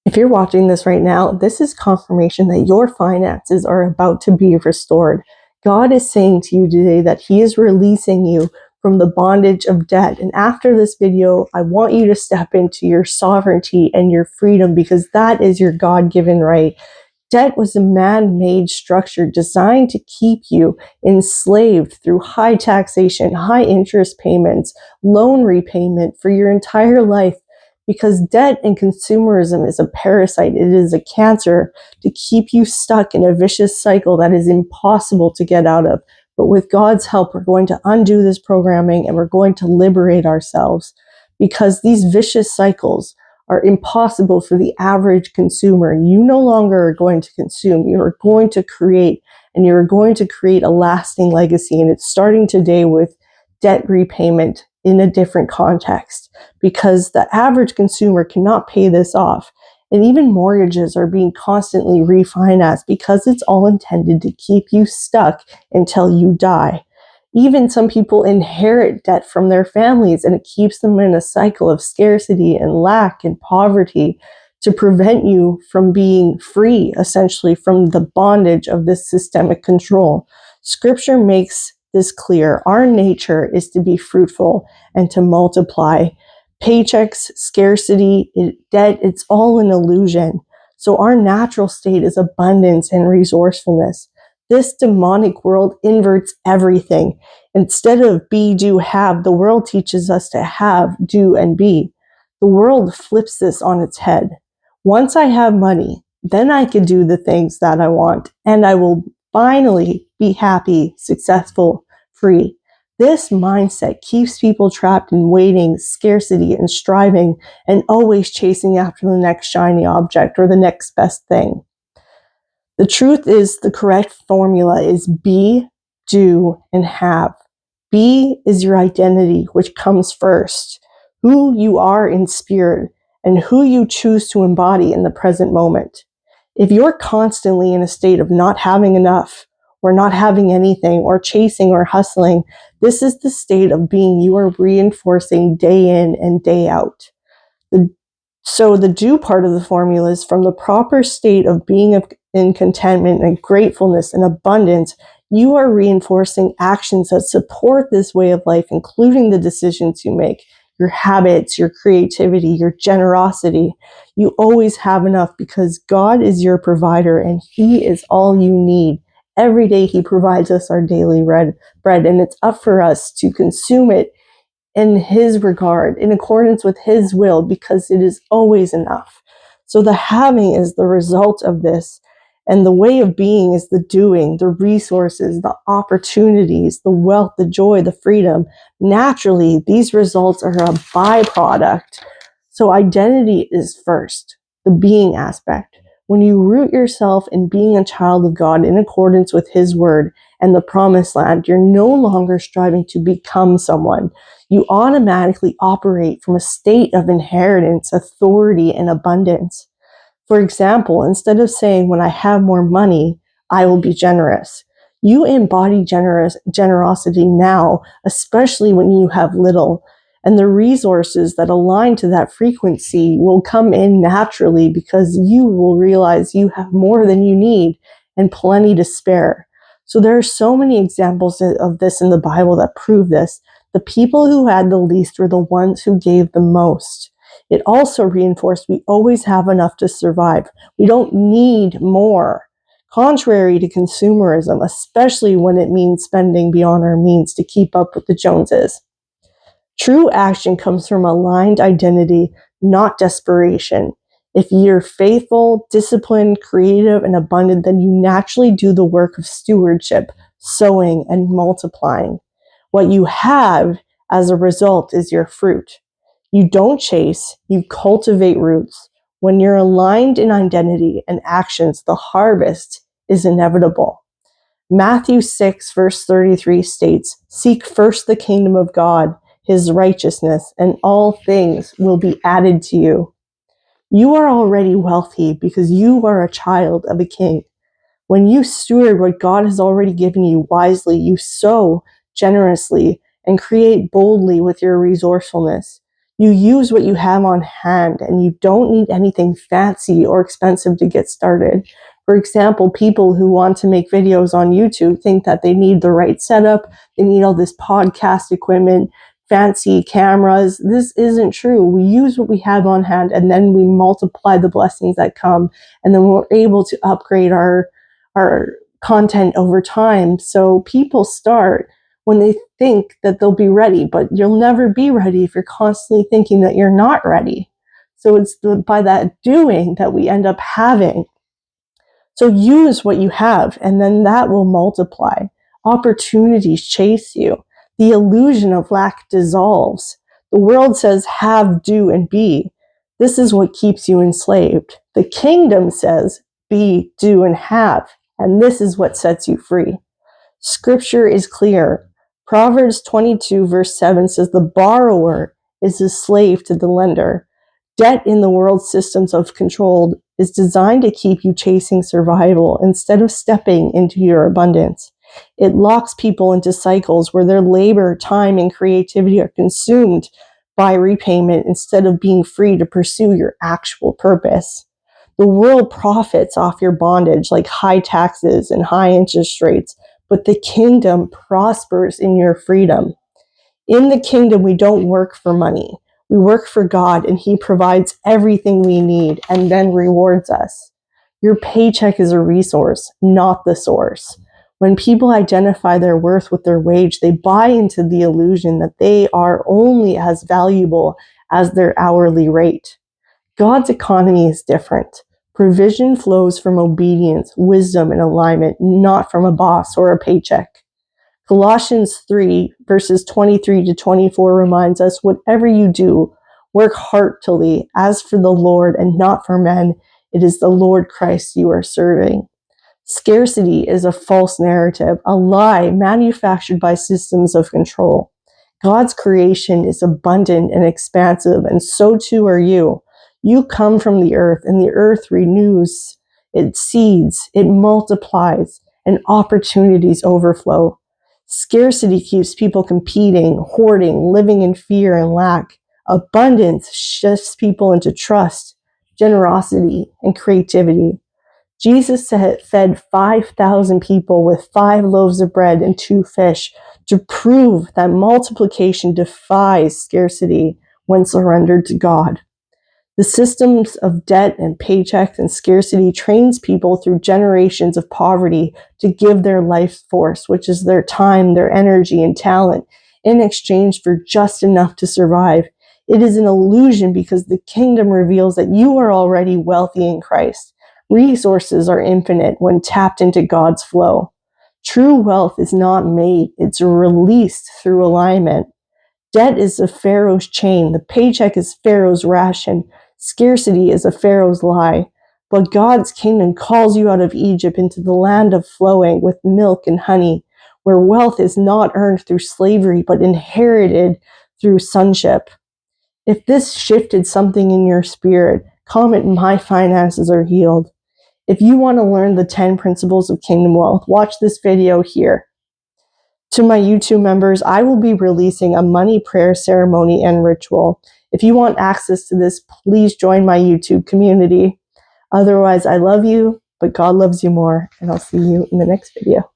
If you're watching this right now, this is confirmation that your finances are about to be restored. God is saying to you today that He is releasing you from the bondage of debt. And after this video, I want you to step into your sovereignty and your freedom, because that is your God-given right. Debt was a man-made structure designed to keep you enslaved through high taxation, high interest payments, loan repayment for your entire life, because debt and consumerism is a parasite. It is a cancer to keep you stuck in a vicious cycle that is impossible to get out of. But with God's help, we're going to undo this programming and we're going to liberate ourselves, because these vicious cycles are impossible for the average consumer. You no longer are going to consume. You are going to create, and you're going to create a lasting legacy. And it's starting today with debt repayment in a different context, because the average consumer cannot pay this off. And even mortgages are being constantly refinanced because it's all intended to keep you stuck until you die. Even some people inherit debt from their families, and it keeps them in a cycle of scarcity and lack and poverty to prevent you from being free, essentially, from the bondage of this systemic control. Scripture makes this clear. Our nature is to be fruitful and to multiply. Paychecks, scarcity, debt, it's all an illusion. So our natural state is abundance and resourcefulness. This demonic world inverts everything. Instead of be, do, have, the world teaches us to have, do, and be. The world flips this on its head. Once I have money, then I can do the things that I want, and I will finally be happy, successful, free. This mindset keeps people trapped in waiting, scarcity, and striving, and always chasing after the next shiny object or the next best thing. The truth is, the correct formula is be, do, and have. Be is your identity, which comes first, who you are in spirit, and who you choose to embody in the present moment. If you're constantly in a state of not having enough, or not having anything, or chasing or hustling, this is the state of being you are reinforcing day in and day out. So the do part of the formula is from the proper state of being in contentment and gratefulness and abundance. You are reinforcing actions that support this way of life, including the decisions you make, your habits, your creativity, your generosity. You always have enough because God is your provider and He is all you need. Every day He provides us our daily bread, and it's up for us to consume it in His regard, in accordance with His will, because it is always enough. So the having is the result of this, and the way of being is the doing, the resources, the opportunities, the wealth, the joy, the freedom. Naturally, these results are a byproduct. So identity is first, the being aspect. When you root yourself in being a child of God in accordance with His word and the promised land, you're no longer striving to become someone. You automatically operate from a state of inheritance, authority, and abundance. For example, instead of saying, when I have more money, I will be generous, you embody generosity now, especially when you have little. And the resources that align to that frequency will come in naturally because you will realize you have more than you need and plenty to spare. So there are so many examples of this in the Bible that prove this. The people who had the least were the ones who gave the most. It also reinforced we always have enough to survive. We don't need more. Contrary to consumerism, especially when it means spending beyond our means to keep up with the Joneses. True action comes from aligned identity, not desperation. If you're faithful, disciplined, creative, and abundant, then you naturally do the work of stewardship, sowing, and multiplying. What you have as a result is your fruit. You don't chase, you cultivate roots. When you're aligned in identity and actions, the harvest is inevitable. Matthew 6, verse 33 states, "Seek first the kingdom of God, His righteousness, and all things will be added to you." You are already wealthy because you are a child of a king. When you steward what God has already given you wisely, you sow generously and create boldly with your resourcefulness. You use what you have on hand, and you don't need anything fancy or expensive to get started. For example, people who want to make videos on YouTube think that they need the right setup, they need all this podcast equipment, fancy cameras. This isn't true. We use what we have on hand, and then we multiply the blessings that come, and then we're able to upgrade our content over time. So people start when they think that they'll be ready, but you'll never be ready if you're constantly thinking that you're not ready. So it's by that doing that we end up having. So use what you have, and then that will multiply. Opportunities chase you. The illusion of lack dissolves. The world says have, do, and be. This is what keeps you enslaved. The kingdom says be, do, and have, and this is what sets you free. Scripture is clear. Proverbs 22 verse 7 says the borrower is a slave to the lender. Debt in the world systems of control is designed to keep you chasing survival instead of stepping into your abundance. It locks people into cycles where their labor, time, and creativity are consumed by repayment instead of being free to pursue your actual purpose. The world profits off your bondage like high taxes and high interest rates, but the kingdom prospers in your freedom. In the kingdom, we don't work for money. We work for God, and He provides everything we need and then rewards us. Your paycheck is a resource, not the source. When people identify their worth with their wage, they buy into the illusion that they are only as valuable as their hourly rate. God's economy is different. Provision flows from obedience, wisdom, and alignment, not from a boss or a paycheck. Colossians 3, verses 23 to 24 reminds us, whatever you do, work heartily as for the Lord and not for men. It is the Lord Christ you are serving. Scarcity is a false narrative, a lie manufactured by systems of control. God's creation is abundant and expansive, and so too are you. You come from the earth, and the earth renews, it seeds, it multiplies, and opportunities overflow. Scarcity keeps people competing, hoarding, living in fear and lack. Abundance shifts people into trust, generosity, and creativity. Jesus fed 5,000 people with 5 loaves of bread and 2 fish to prove that multiplication defies scarcity when surrendered to God. The systems of debt and paychecks and scarcity trains people through generations of poverty to give their life force, which is their time, their energy, and talent, in exchange for just enough to survive. It is an illusion because the kingdom reveals that you are already wealthy in Christ. Resources are infinite when tapped into God's flow. True wealth is not made, it's released through alignment. Debt is a Pharaoh's chain. The paycheck is Pharaoh's ration. Scarcity is a Pharaoh's lie. But God's kingdom calls you out of Egypt into the land of flowing with milk and honey, where wealth is not earned through slavery, but inherited through sonship. If this shifted something in your spirit, comment, my finances are healed. If you want to learn the 10 principles of kingdom wealth, watch this video here. To my YouTube members, I will be releasing a money prayer ceremony and ritual. If you want access to this, please join my YouTube community. Otherwise, I love you, but God loves you more, and I'll see you in the next video.